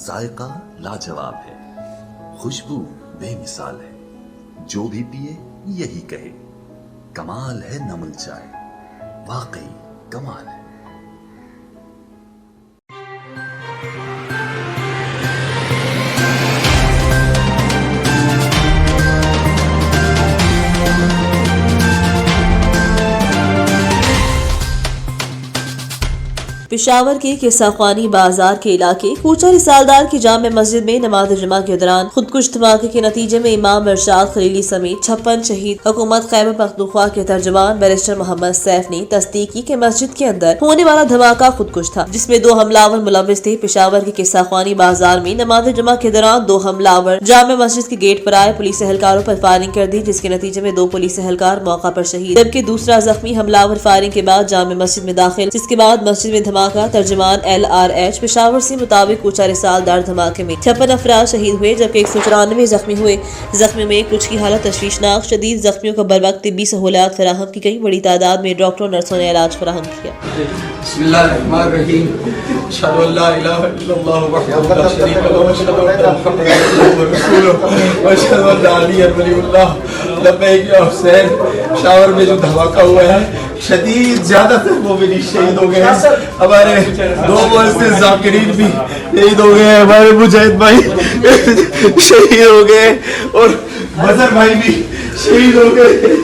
ذائقہ لاجواب ہے، خوشبو بے مثال ہے، جو بھی پیے یہی کہے کمال ہے نمل چائے، واقعی کمال ہے۔ پشاور کے قصہ خوانی بازار کے علاقے کوچہ رسالدار کی جامع مسجد میں نماز جمعہ کے دوران خودکش دھماکے کے نتیجے میں امام ارشاد خلیلی سمیت 56 شہید۔ حکومت خیبر پختونخوا کے ترجمان بیرسٹر محمد سیف نے تصدیق کی کہ مسجد کے اندر ہونے والا دھماکہ خودکش تھا، جس میں 2 حملہ ور ملوث تھے۔ پشاور کے قصہ خوانی بازار میں نماز جمعہ کے دوران 2 حملہ ور جامع مسجد کے گیٹ پر آئے، پولیس اہلکاروں پر فائرنگ کر دی، جس کے نتیجے میں 2 پولیس اہلکار موقع پر شہید، جبکہ دوسرا زخمی۔ حملہ ور فائرنگ کے بعد جامع مسجد میں داخل، جس کے بعد مسجد میں دھماکہ۔ ترجمان LRH پشاور سے مطابق کوچہ رسالدار دھماکے میں 56 افراد شہید ہوئے، جبکہ 194 زخمی ہوئے۔ زخمیوں میں کچھ کی حالت تشویشناک، شدید زخمیوں کو بروقت طبی سہولیات فراہم کی گئی، بڑی تعداد میں ڈاکٹروں نرسوں نے علاج فراہم کیا۔ بسم اللہ الرحمن الرحیم، اشہد ان لا الہ الا اللہ وحدہ لا شریک لہ واشہد ان محمدا عبدہ ورسولہ واشہد ان علی ولی اللہ۔ لبیک یا حسین۔ پشاور میں جو دھماکہ ہوا ہے شدید، زیادہ تر مومنین شہید ہو گئے ہیں، ہمارے 2 معزز ذاکرین بھی شہید ہو گئے ہیں، ہمارے مجاہد بھائی شہید ہو گئے اور بزر بھائی بھی شہید ہو گئے۔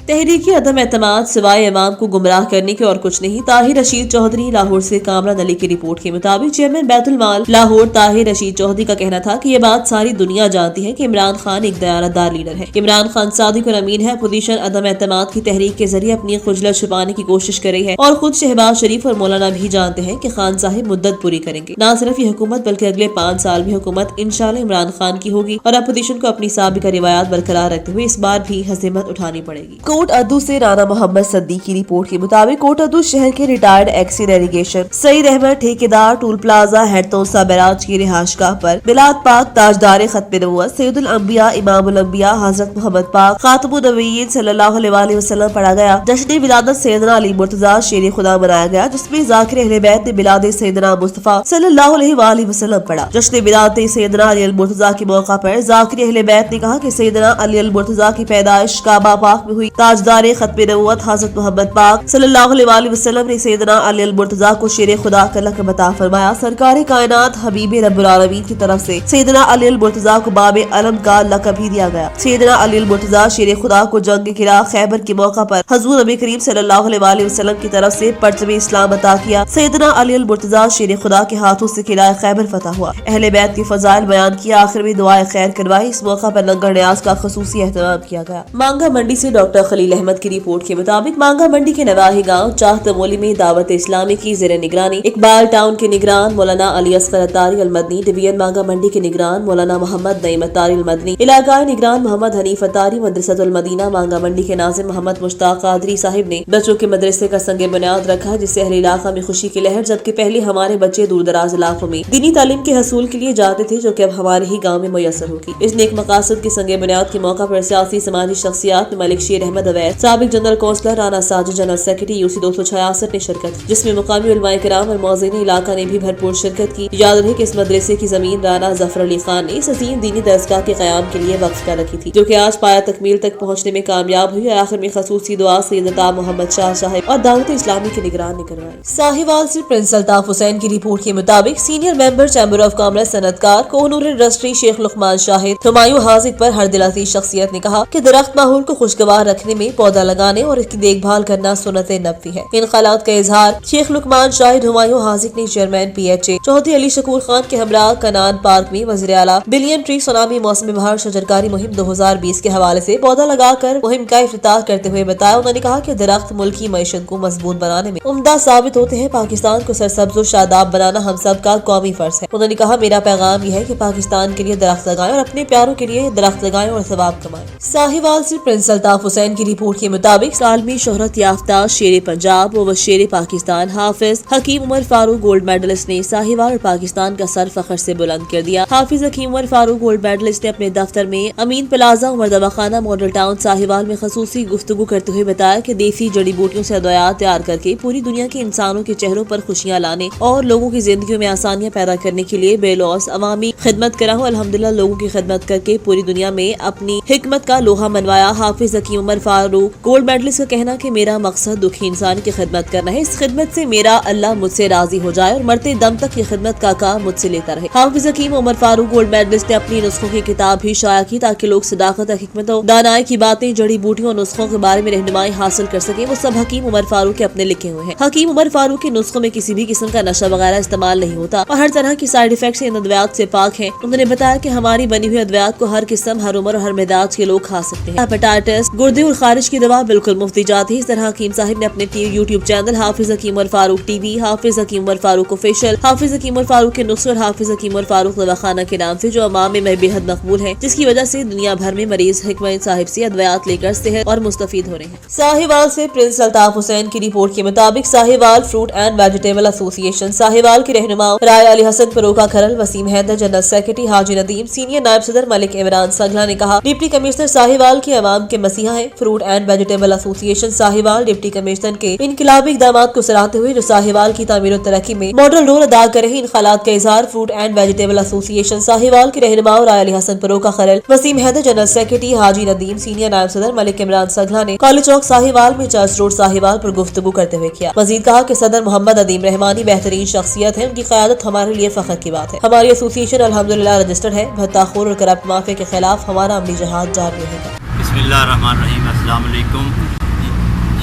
تحریک عدم اعتماد سوائے عوام کو گمراہ کرنے کے اور کچھ نہیں۔ طاہر رشید چودھری لاہور سے کامران علی کی رپورٹ کے مطابق چیئرمین بیت المال لاہور طاہر رشید چودھری کا کہنا تھا کہ یہ بات ساری دنیا جانتی ہے کہ عمران خان ایک دیانت دار لیڈر ہے، عمران خان صادق اور امین ہے۔ اپوزیشن عدم اعتماد کی تحریک کے ذریعے اپنی خجلت چھپانے کی کوشش کر رہی ہے، اور خود شہباز شریف اور مولانا بھی جانتے ہیں کہ خان صاحب مدت پوری کریں گے۔ نہ صرف یہ حکومت بلکہ اگلے 5 سال بھی حکومت انشاءاللہ عمران خان کی ہوگی، اور اپوزیشن کو اپنی سابقہ روایات برقرار رکھتے ہوئے اس بار بھی ہزیمت اٹھانی پڑے گی۔ کوٹ ادو سے رانا محمد صدیق کی رپورٹ کے مطابق کوٹ ادو شہر کے retired XEN irrigation Saeed Ahmed ٹھیکیدار toll plaza head Taunsa barrage کی رہائش گاہ پر بلاد پاک تاجدار ختم نبوت سید الانبیاء امام الانبیاء حضرت محمد پاک خاتم النبیین صلی اللہ علیہ وسلم پڑھا گیا۔ جشن ولادت سیدنا علی مرتضیٰ شیر خدا منایا گیا، جس میں ذاکر اہل بیت نے میلاد سیدنا مصطفیٰ صلی اللہ علیہ وسلم پڑھا۔ جشن ولادت سیدنا علی المرتضیٰ کے موقع پر ذاکر اہل بیت نے کہا کہ سیدنا علی المرتضیٰ کی پیدائش کعبہ پاک میں ہوئی۔ تاجدار ختم نبوت حضرت محمد پاک صلی اللہ علیہ وسلم نے سیدنا علی المرتضیٰ کو شیر خدا کا لقب عطا فرمایا۔ سرکار کائنات حبیب رب العالمین کی طرف سے سیدنا علی المرتضیٰ کو باب علم کا لقب بھی دیا گیا۔ سیدنا علی المرتضیٰ شیر خدا کو جنگ قلعہ خیبر کے موقع پر حضور نبی کریم صلی اللہ علیہ وسلم کی طرف سے پرچم اسلام عطا کیا۔ سیدنا علی المرتضیٰ شیر خدا کے ہاتھوں سے قلعہ خیبر فتح ہوا۔ اہل بیت کے فضائل بیان کیا، آخر میں دعائے خیر کروائی۔ اس موقع پر لنگر نیاز کا خصوصی اہتمام کیا گیا۔ مانگا منڈی سے ڈاکٹر خلیل احمد کی رپورٹ کے مطابق مانگا منڈی کے نواحی گاؤں چاہ تمولی میں دعوت اسلامی کی زیر نگرانی اقبال ٹاؤن کے نگران مولانا علی اصغر اتاری المدنی، ڈویژن مانگا منڈی کے نگران مولانا محمد نعیم اتاری المدنی، علاقائی نگران محمد حنیف اتاری، مدرسۃ المدینہ مانگا منڈی کے ناظم محمد مشتاق قادری صاحب نے بچوں کے مدرسے کا سنگ بنیاد رکھا، جس سے اہل علاقہ میں خوشی کی لہر۔ جبکہ پہلے ہمارے بچے دور دراز علاقوں میں دینی تعلیم کے حصول کے لیے جاتے تھے، جو کہ اب ہمارے ہی گاؤں میں میسر ہوگی۔ اس نیک مقاصد کی سنگ بنیاد کے موقع پر سیاسی سماجی شخصیات میں ملک شیر احمد اویس، سابق general councillor Rana Sajid, general secretary UC 266 نے شرکت کی، جس میں مقامی علماء کرام اور موزین علاقہ نے بھی بھرپور شرکت کی۔ یاد رہے کہ اس مدرسے کی زمین رانا ظفر علی خان نے اس عظیم دینی درسگاہ کے قیام کے لیے وقف کر رکھی تھی، جو کہ آج پایا تکمیل تک پہنچنے میں کامیاب ہوئی، اور آخر میں خصوصی دعا سید عطا محمد شاہ صاحب اور دعوت اسلامی کے نگران نے کروائی۔ ساہیوال سے پرنس الطاف حسین کی رپورٹ کے مطابق senior member chamber of commerce صنعتکار کوہنور انڈسٹری شیخ لقمان شاہد ہمایوں حاذق پر ہر دل عزیز شخصیت نے کہا کہ درخت ماحول کو خوشگوار رکھنے میں پودا لگانے اور اس کی دیکھ بھال کرنا سنت نبوی ہے۔ ان خیالات کا اظہار شیخ لقمان شاہد ہمایوں حاذق نے چیئرمین PHA چودھری علی شکور خان کے ہمراہ کنان پارک میں وزیر اعلیٰ بلین ٹری سونامی موسم بہار شجرکاری مہم 2020 کے حوالے سے پودا لگا کر مہم کا افتتاح کرتے ہوئے بتایا۔ انہوں نے کہا کہ درخت ملک کی معیشت کو مضبوط بنانے میں عمدہ ثابت ہوتے ہیں۔ پاکستان کو سرسبز و شاداب بنانا ہم سب کا قومی فرض ہے۔ انہوں نے کہا میرا پیغام یہ ہے کہ پاکستان کے لیے درخت لگائیں اور اپنے پیاروں کے لیے درخت لگائیں اور ثواب کمائیں۔ ساہیوال سے پرنس الطاف حسین کی رپورٹ کے مطابق عالمی شہرت یافتہ شیر پنجاب و شیر پاکستان حافظ حکیم عمر فاروق گولڈ میڈلسٹ نے ساہیوال اور پاکستان کا سر فخر سے بلند کر دیا۔ حافظ حکیم عمر فاروق گولڈ میڈلسٹ نے اپنے دفتر میں امین پلازا عمر دواخانہ ماڈل ٹاؤن ساہیوال میں خصوصی گفتگو کرتے ہوئے بتایا کہ دیسی جڑی بوٹیوں سے ادویات تیار کر کے پوری دنیا کے انسانوں کے چہروں پر خوشیاں لانے اور لوگوں کی زندگیوں میں آسانیاں پیدا کرنے کے لیے بے لوث عوامی خدمت کرا ہوں۔ الحمدللہ لوگوں کی خدمت کر کے پوری دنیا میں اپنی حکمت کا لوہا منوایا۔ حافظ حکیم عمر فاروق گولڈ میڈلسٹ کا کہنا کہ میرا مقصد دکھی انسان کی خدمت کرنا ہے، اس خدمت سے میرا اللہ مجھ سے راضی ہو جائے اور مرتے دم تک یہ خدمت کا کام مجھ سے لیتا رہے۔ حافظ حکیم عمر فاروق گولڈ میڈلسٹ نے اپنی نسخوں کی کتاب بھی شائع کی تاکہ لوگ صداقت، حکمت و دانائی کی باتیں، جڑی بوٹیوں اور نسخوں کے بارے میں رہنمائی حاصل کر سکیں۔ وہ سب حکیم عمر فاروق کے اپنے لکھے ہوئے ہیں۔ حکیم عمر فاروق کے نسخوں میں کسی بھی قسم کا نشہ وغیرہ استعمال نہیں ہوتا اور ہر طرح کی سائیڈ افیکٹ ان ادویات سے پاک ہیں۔ انہوں نے بتایا کہ ہماری بنی ہوئی ادویات کو ہر قسم، ہر عمر اور ہر مزاج کے لوگ کھا سکتے ہیں۔ ہیپاٹائٹس، گردے اور خارش کی دوا بالکل مفت دی جاتی ہے۔ اس طرح حکیم صاحب نے اپنے یوٹیوب چینل حافظ حکیم عمر فاروق ٹی وی، حافظ حکیم عمر فاروق آفیشیل، حافظ حکیم عمر فاروق کے نسخے اور حافظ حکیم عمر فاروق دواخانہ کے نام سے جو عوام میں بے حد مقبول ہے، جس کی وجہ سے دنیا بھر میں مریض حکیم صاحب سے ادویات لے کر صحت اور مستفید ہو رہے ہیں۔ ساہیوال سے پرنس الطاف حسین کی رپورٹ کے مطابق ساہیوال فروٹ اینڈ ویجیٹیبل ایسوسی ایشن ساہیوال کے رہنما رائے علی حسن پروکا کھرل، وسیم حیدر جنرل سیکرٹری حاجی ندیم، سینئر نائب صدر ملک عمران سنگلا نے کہا، ڈپٹی کمشنر ساہیوال کے عوام کے مسیحا ہیں۔ فروٹ اینڈ ویجیٹیبل ایسوسی ایشن ساہیوال ڈپٹی کمشنر کے انقلابی اقدامات کو سراہتے ہوئے جو ساہیوال کی تعمیر و ترقی میں ماڈل رول ادا کر رہے ان خیالات کا اظہار فروٹ اینڈ ویجیٹیبل ایسوسی ایشن ساہیوال کے رہنما رائے علی حسن پروکا کھرل، وسیم حیدر جنرل سیکرٹری حاجی ندیم، سینئر نائب صدر ملک عمران سنگلا نے کالج چوک ساہیوال میں چرچ روڈ ساہیوال پر گفتگو کرتے ہوئے کیا۔ مزید کہا کہ صدر محمد عدیم رحمانی بہترین شخصیت ہے، ان کی قیادت ہمارے لیے فخر کی بات ہے۔ ہماری ایسوسی ایشن الحمدللہ رجسٹرڈ ہے۔ بھتہ خور اور کرپٹ مافیا کے خلاف ہمارا عملی جہاد جاری رہے گا۔ بسم اللہ الرحمن الرحیم۔ السلام علیکم۔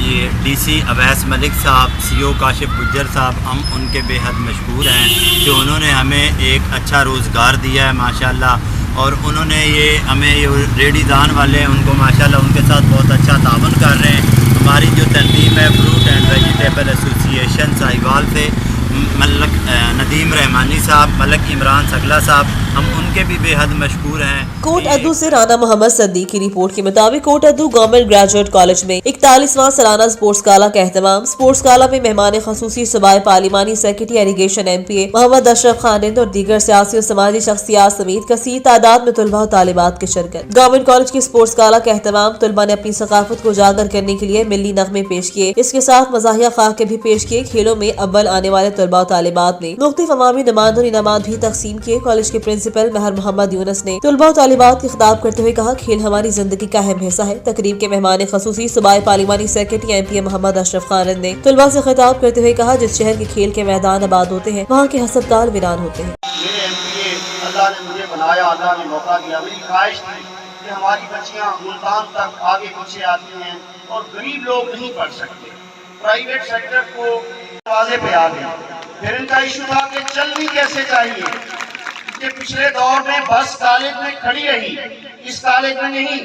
یہ ڈی سی اویس ملک صاحب، سی او کاشف گجر صاحب، ہم ان کے بے حد مشکور ہیں کہ انہوں نے ہمیں ایک اچھا روزگار دیا ہے ماشاءاللہ، اور انہوں نے یہ ہمیں یہ ریڈی دان والے ہیں ان کو ماشاءاللہ ان کے ساتھ بہت اچھا تعاون کر رہے ہیں۔ ہماری جو تنظیم ہے فروٹ اینڈ ویجیٹیبل ایسوسی ایشن ساہیوال سے ملک ندیم رحمانی صاحب، ملک عمران سنگلا صاحب، ہم ان کے بھی بے حد مشکور ہیں۔ کوٹ ادو سے رانا محمد صدیق کی رپورٹ کے مطابق کوٹ ادو گورنمنٹ گریجویٹ کالج میں 41واں سالانہ سپورٹس گالا کا اہتمام۔ سپورٹس گالا میں مہمان خصوصی صوبائی پارلیمانی سیکرٹری ایریگیشن ایم پی اے محمد اشرف خان ہند اور دیگر سیاسی اور سماجی شخصیات سمیت کثیر تعداد میں طلباء و طالبات کی شرکت۔ گورنمنٹ کالج کے سپورٹس گالا کا اہتمام طلباء نے اپنی ثقافت کو اجاگر کرنے کے لیے ملی نغمے پیش کیے، اس کے ساتھ مزاحیہ خاکے بھی پیش کیے۔ کھیلوں میں اول آنے والے طلباء و طالبات نے مختلف عوامی نمائندوں نے انعامات بھی تقسیم کیے۔ کالج کے پرنسپل مہر محمد یونس نے طلباء و طالبات کی خطاب کرتے ہوئے کہا، کھیل ہماری زندگی کا اہم حصہ ہے۔ تقریب کے مہمان خصوصی صوبائی پارلیمانی سیکرٹری ایم پی اے محمد اشرف خان نے طلباء سے خطاب کرتے ہوئے کہا، جس شہر کے کھیل کے میدان آباد ہوتے ہیں وہاں کے ہسپتال ویران ہوتے ہیں۔ میرے ایم پی اے اللہ نے مجھے بنایا، اللہ نے موقع دیا، میری خواہش تھی کہ ہماری بچیاں ملتان تک آگے پیچھے آتی ہیں اور غریب لوگ نہیں پڑھ سکتے، پرائیویٹ سیکٹر کو دروازے پہ آ گئے۔ پھر ان کا ایشو تھا کہ چل بھی کیسے چاہیے، کہ پچھلے دور میں بس کالج میں کھڑی رہی، اس کالج میں نہیں،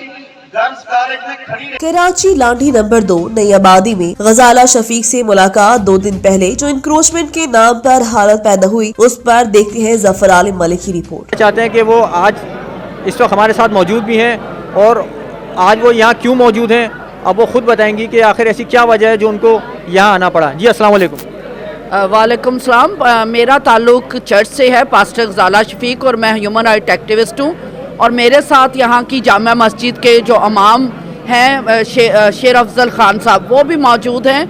گرلز کالج میں کھڑی رہی۔ کراچی لانڈھی نمبر 2 نئی آبادی میں غزالہ شفیق سے ملاقات 2 دن پہلے جو انکروچمنٹ کے نام پر حالت پیدا ہوئی، اس پر دیکھتے ہیں ظفر عالم ملک کی رپورٹ۔ چاہتے ہیں کہ وہ آج اس وقت ہمارے ساتھ موجود بھی ہیں، اور آج وہ یہاں کیوں موجود ہیں اب وہ خود بتائیں گی کہ آخر ایسی کیا وجہ ہے جو ان کو یہاں آنا پڑا۔ جی السلام علیکم۔ وعلیکم السلام۔ میرا تعلق چرچ سے ہے، پاسٹر غزالہ شفیق، اور میں ہیومن رائٹ ایکٹیوسٹ ہوں، اور میرے ساتھ یہاں کی جامع مسجد کے جو امام ہیں شیر افضل خان صاحب وہ بھی موجود ہیں۔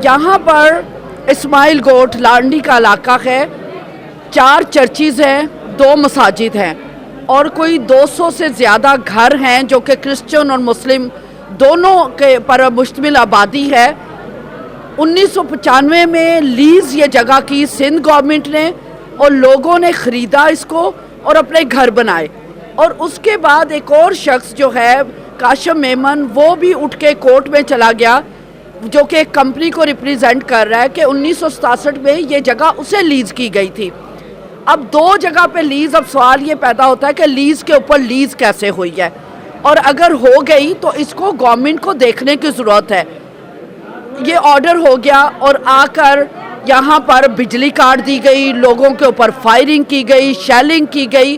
یہاں پر اسماعیل گوٹ لانڈی کا علاقہ ہے، 4 چرچز ہیں، 2 مساجد ہیں، اور کوئی 200 سے زیادہ گھر ہیں جو کہ کرسچن اور مسلم دونوں کے پر مشتمل آبادی ہے۔ 1995 میں لیز یہ جگہ کی سندھ گورنمنٹ نے، اور لوگوں نے خریدا اس کو اور اپنے گھر بنائے، اور اس کے بعد ایک اور شخص جو ہے کاشم میمن، وہ بھی اٹھ کے کورٹ میں چلا گیا، جو کہ ایک کمپنی کو ریپریزنٹ کر رہا ہے کہ 1967 میں یہ جگہ اسے لیز کی گئی تھی۔ اب 2 جگہ پہ لیز، اب سوال یہ پیدا ہوتا ہے کہ لیز کے اوپر لیز کیسے ہوئی ہے، اور اگر ہو گئی تو اس کو گورنمنٹ کو دیکھنے کی ضرورت ہے۔ یہ آرڈر ہو گیا اور آ کر یہاں پر بجلی کاٹ دی گئی، لوگوں کے اوپر فائرنگ کی گئی، شیلنگ کی گئی۔